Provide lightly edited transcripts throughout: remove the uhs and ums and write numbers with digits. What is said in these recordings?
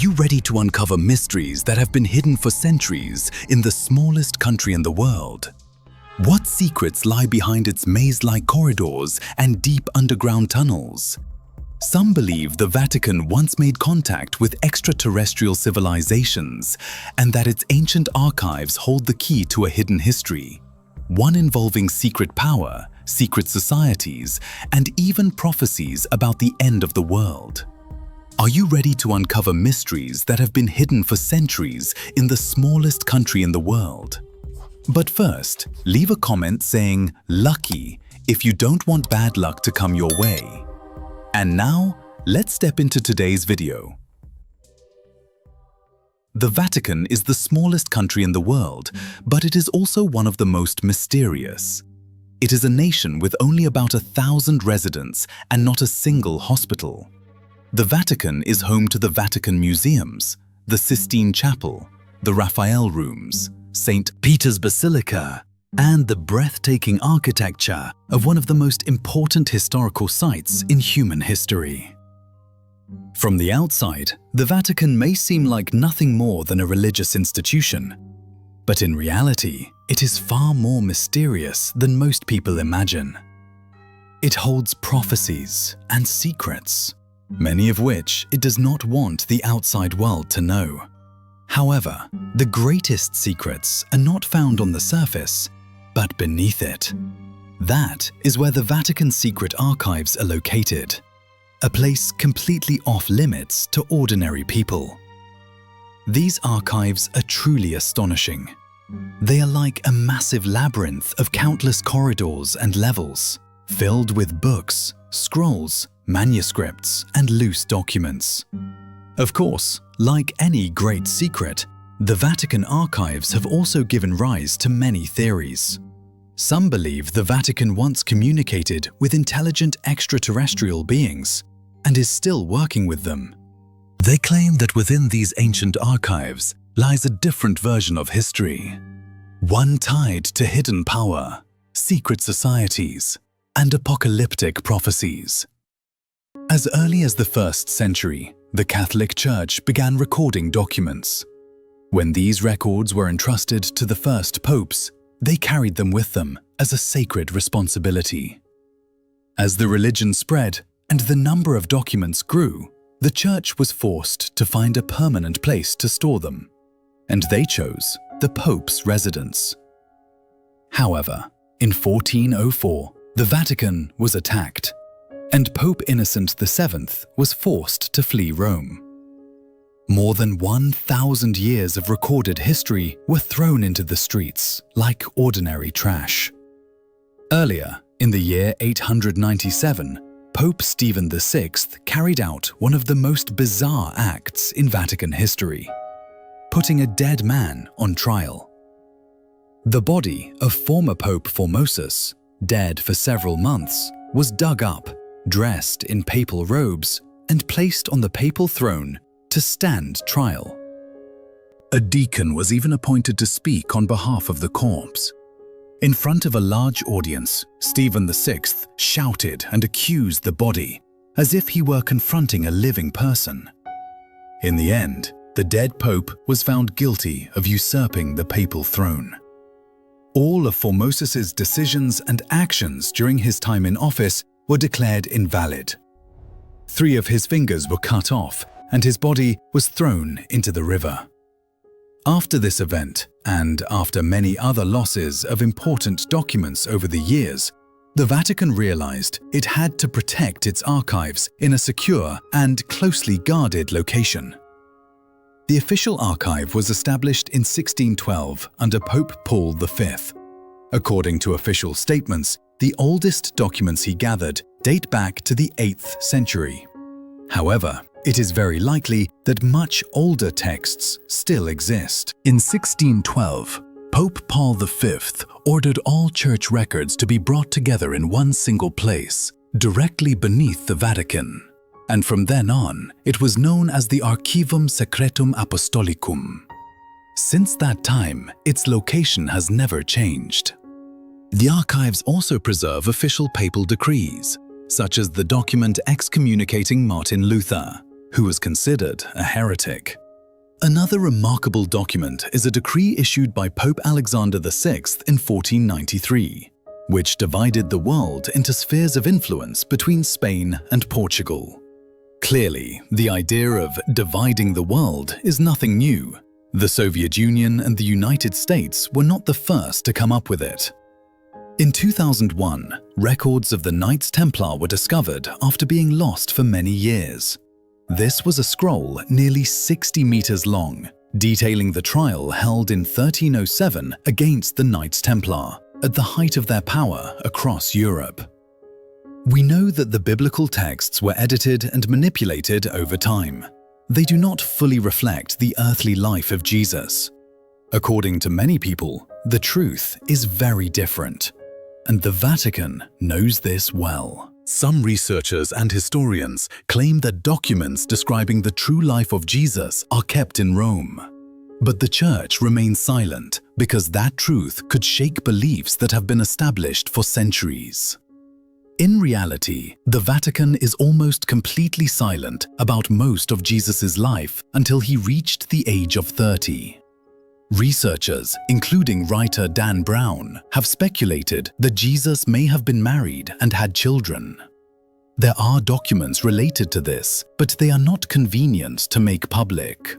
you ready to uncover mysteries that have been hidden for centuries in the smallest country in the world? What secrets lie behind its maze-like corridors and deep underground tunnels? Some believe the Vatican once made contact with extraterrestrial civilizations and that its ancient archives hold the key to a hidden history, one involving secret power, secret societies, and even prophecies about the end of the world. Are you ready to uncover mysteries that have been hidden for centuries in the smallest country in the world? But first, leave a comment saying "lucky" if you don't want bad luck to come your way. And now, let's step into today's video. The Vatican is the smallest country in the world, but it is also one of the most mysterious. It is a nation with only about 1,000 residents and not a single hospital. The Vatican is home to the Vatican Museums, the Sistine Chapel, the Raphael Rooms, St. Peter's Basilica, and the breathtaking architecture of one of the most important historical sites in human history. From the outside, the Vatican may seem like nothing more than a religious institution, but in reality, it is far more mysterious than most people imagine. It holds prophecies and secrets, many of which it does not want the outside world to know. However, the greatest secrets are not found on the surface, but beneath it. That is where the Vatican Secret Archives are located, a place completely off-limits to ordinary people. These archives are truly astonishing. They are like a massive labyrinth of countless corridors and levels, filled with books, scrolls, manuscripts, and loose documents. Of course, like any great secret, the Vatican archives have also given rise to many theories. Some believe the Vatican once communicated with intelligent extraterrestrial beings and is still working with them. They claim that within these ancient archives lies a different version of history, one tied to hidden power, secret societies, and apocalyptic prophecies. As early as the 1st century, the Catholic Church began recording documents. When these records were entrusted to the first popes, they carried them with them as a sacred responsibility. As the religion spread and the number of documents grew, the Church was forced to find a permanent place to store them, and they chose the Pope's residence. However, in 1404, the Vatican was attacked, and Pope Innocent VII was forced to flee Rome. More than 1,000 years of recorded history were thrown into the streets like ordinary trash. Earlier, in the year 897, Pope Stephen VI carried out one of the most bizarre acts in Vatican history, putting a dead man on trial. The body of former Pope Formosus, dead for several months, was dug up, dressed in papal robes, and placed on the papal throne to stand trial. A deacon was even appointed to speak on behalf of the corpse. In front of a large audience, Stephen VI shouted and accused the body as if he were confronting a living person. In the end, the dead pope was found guilty of usurping the papal throne. All of Formosus's decisions and actions during his time in office were declared invalid. 3 of his fingers were cut off, and his body was thrown into the river. After this event, and after many other losses of important documents over the years, the Vatican realized it had to protect its archives in a secure and closely guarded location. The official archive was established in 1612 under Pope Paul V. According to official statements, the oldest documents he gathered date back to the 8th century. However, it is very likely that much older texts still exist. In 1612, Pope Paul V ordered all church records to be brought together in one single place, directly beneath the Vatican. And from then on, it was known as the Archivum Secretum Apostolicum. Since that time, its location has never changed. The archives also preserve official papal decrees, such as the document excommunicating Martin Luther, who was considered a heretic. Another remarkable document is a decree issued by Pope Alexander VI in 1493, which divided the world into spheres of influence between Spain and Portugal. Clearly, the idea of dividing the world is nothing new. The Soviet Union and the United States were not the first to come up with it. In 2001, records of the Knights Templar were discovered after being lost for many years. This was a scroll nearly 60 meters long, detailing the trial held in 1307 against the Knights Templar, at the height of their power across Europe. We know that the biblical texts were edited and manipulated over time. They do not fully reflect the earthly life of Jesus. According to many people, the truth is very different, and the Vatican knows this well. Some researchers and historians claim that documents describing the true life of Jesus are kept in Rome. But the Church remains silent because that truth could shake beliefs that have been established for centuries. In reality, the Vatican is almost completely silent about most of Jesus' life until he reached the age of 30. Researchers, including writer Dan Brown, have speculated that Jesus may have been married and had children. There are documents related to this, but they are not convenient to make public.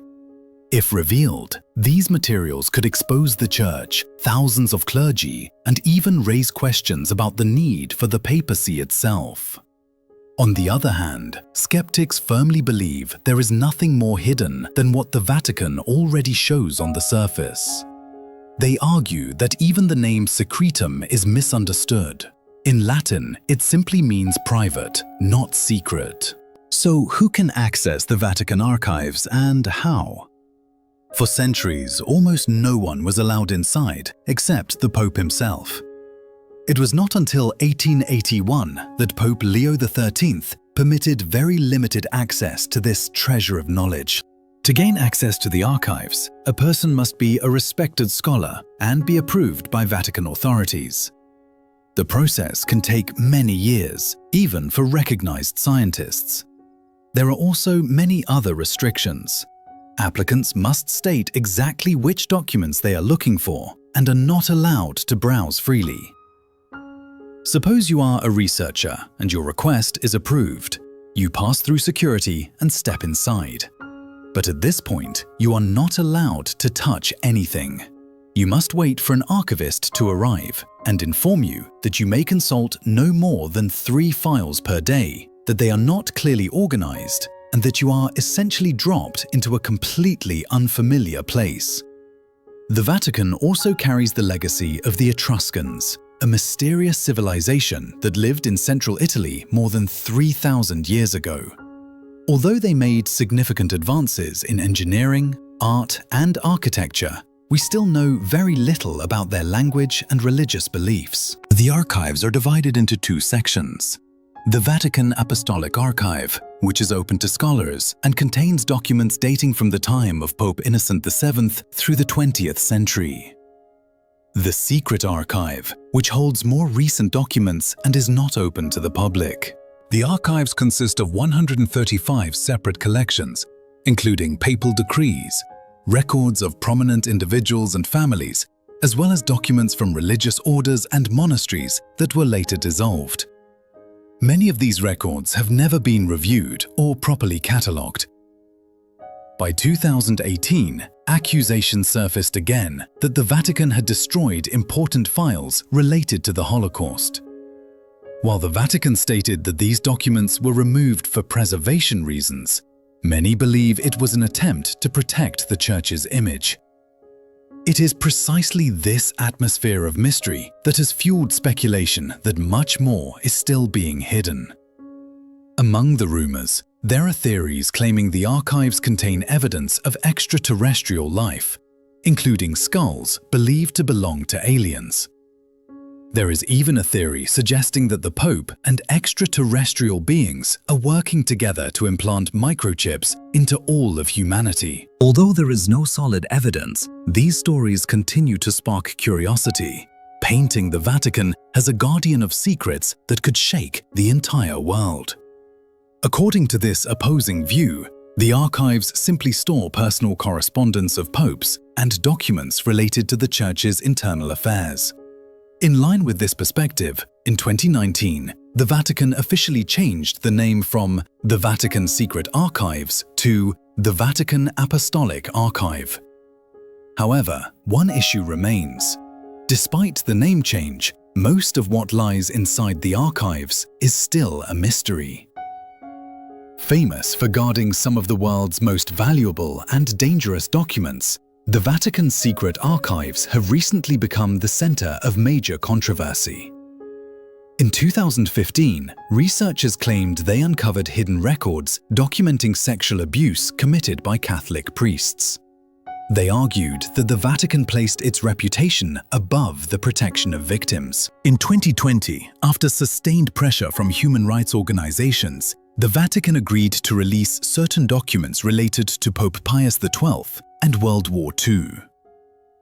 If revealed, these materials could expose the Church, thousands of clergy, and even raise questions about the need for the papacy itself. On the other hand, skeptics firmly believe there is nothing more hidden than what the Vatican already shows on the surface. They argue that even the name secretum is misunderstood. In Latin, it simply means private, not secret. So who can access the Vatican archives and how? For centuries, almost no one was allowed inside except the Pope himself. It was not until 1881 that Pope Leo XIII permitted very limited access to this treasure of knowledge. To gain access to the archives, a person must be a respected scholar and be approved by Vatican authorities. The process can take many years, even for recognized scientists. There are also many other restrictions. Applicants must state exactly which documents they are looking for and are not allowed to browse freely. Suppose you are a researcher and your request is approved. You pass through security and step inside. But at this point, you are not allowed to touch anything. You must wait for an archivist to arrive and inform you that you may consult no more than 3 files per day, that they are not clearly organized, and that you are essentially dropped into a completely unfamiliar place. The Vatican also carries the legacy of the Etruscans, a mysterious civilization that lived in central Italy more than 3,000 years ago. Although they made significant advances in engineering, art, and architecture, we still know very little about their language and religious beliefs. The archives are divided into 2 sections. The Vatican Apostolic Archive, which is open to scholars and contains documents dating from the time of Pope Innocent VII through the 20th century. The Secret Archive, which holds more recent documents and is not open to the public. The archives consist of 135 separate collections, including papal decrees, records of prominent individuals and families, as well as documents from religious orders and monasteries that were later dissolved. Many of these records have never been reviewed or properly catalogued. By 2018, accusations surfaced again that the Vatican had destroyed important files related to the Holocaust. While the Vatican stated that these documents were removed for preservation reasons, many believe it was an attempt to protect the Church's image. It is precisely this atmosphere of mystery that has fueled speculation that much more is still being hidden. Among the rumors, there are theories claiming the archives contain evidence of extraterrestrial life, including skulls believed to belong to aliens. There is even a theory suggesting that the Pope and extraterrestrial beings are working together to implant microchips into all of humanity. Although there is no solid evidence, these stories continue to spark curiosity, painting the Vatican as a guardian of secrets that could shake the entire world. According to this opposing view, The archives simply store personal correspondence of popes and documents related to the Church's internal affairs. In line with this perspective, in 2019, the Vatican officially changed the name from the Vatican Secret Archives to the Vatican Apostolic Archive. However, one issue remains. Despite the name change, most of what lies inside the archives is still a mystery. Famous for guarding some of the world's most valuable and dangerous documents, the Vatican Secret Archives have recently become the center of major controversy. In 2015, researchers claimed they uncovered hidden records documenting sexual abuse committed by Catholic priests. They argued that the Vatican placed its reputation above the protection of victims. In 2020, after sustained pressure from human rights organizations, the Vatican agreed to release certain documents related to Pope Pius XII and World War II.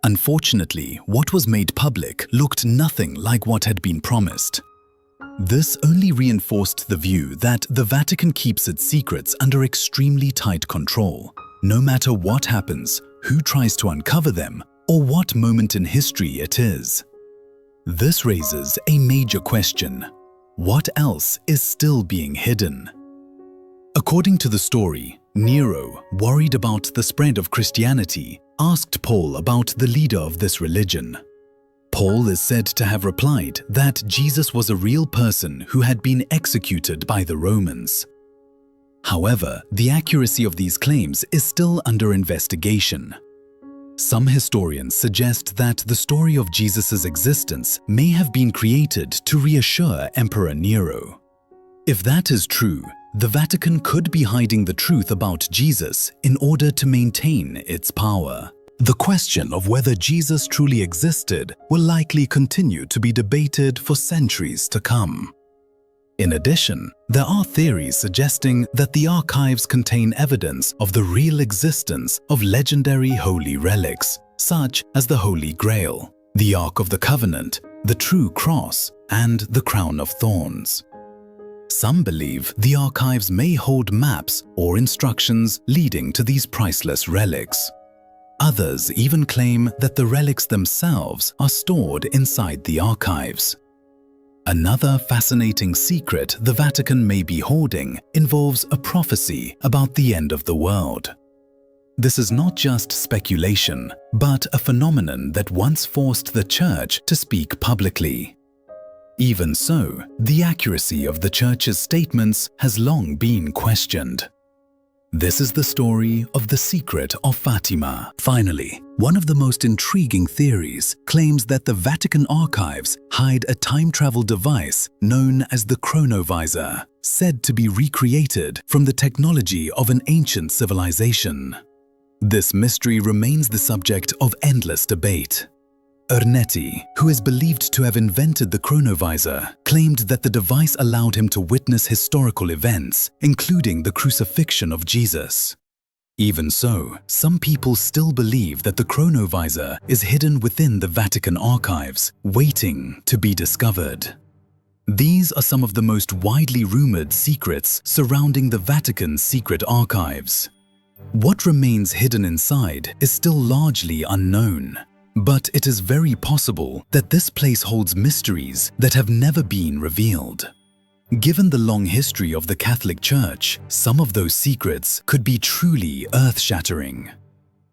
Unfortunately, what was made public looked nothing like what had been promised. This only reinforced the view that the Vatican keeps its secrets under extremely tight control, no matter what happens, who tries to uncover them, or what moment in history it is. This raises a major question. What else is still being hidden? According to the story, Nero, worried about the spread of Christianity, asked Paul about the leader of this religion. Paul is said to have replied that Jesus was a real person who had been executed by the Romans. However, the accuracy of these claims is still under investigation. Some historians suggest that the story of Jesus' existence may have been created to reassure Emperor Nero. If that is true, the Vatican could be hiding the truth about Jesus in order to maintain its power. The question of whether Jesus truly existed will likely continue to be debated for centuries to come. In addition, there are theories suggesting that the archives contain evidence of the real existence of legendary holy relics, such as the Holy Grail, the Ark of the Covenant, the True Cross, and the Crown of Thorns. Some believe the archives may hold maps or instructions leading to these priceless relics. Others even claim that the relics themselves are stored inside the archives. Another fascinating secret the Vatican may be hoarding involves a prophecy about the end of the world. This is not just speculation, but a phenomenon that once forced the Church to speak publicly. Even so, the accuracy of the Church's statements has long been questioned. This is the story of the secret of Fatima. Finally, one of the most intriguing theories claims that the Vatican archives hide a time travel device known as the chronovisor, said to be recreated from the technology of an ancient civilization. This mystery remains the subject of endless debate. Ernetti, who is believed to have invented the chronovisor, claimed that the device allowed him to witness historical events, including the crucifixion of Jesus. Even so, some people still believe that the chronovisor is hidden within the Vatican archives, waiting to be discovered. These are some of the most widely rumored secrets surrounding the Vatican's secret archives. What remains hidden inside is still largely unknown. But it is very possible that this place holds mysteries that have never been revealed. Given the long history of the Catholic Church, some of those secrets could be truly earth-shattering.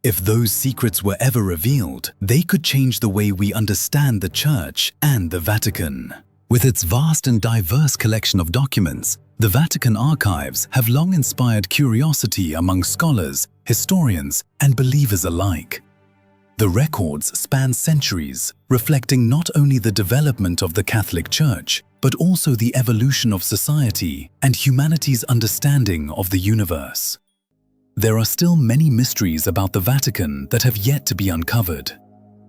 If those secrets were ever revealed, they could change the way we understand the Church and the Vatican. With its vast and diverse collection of documents, the Vatican archives have long inspired curiosity among scholars, historians, and believers alike. The records span centuries, reflecting not only the development of the Catholic Church, but also the evolution of society and humanity's understanding of the universe. There are still many mysteries about the Vatican that have yet to be uncovered.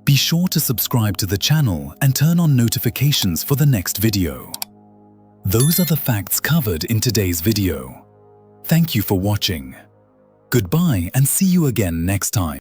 Be sure to subscribe to the channel and turn on notifications for the next video. Those are the facts covered in today's video. Thank you for watching. Goodbye and see you again next time.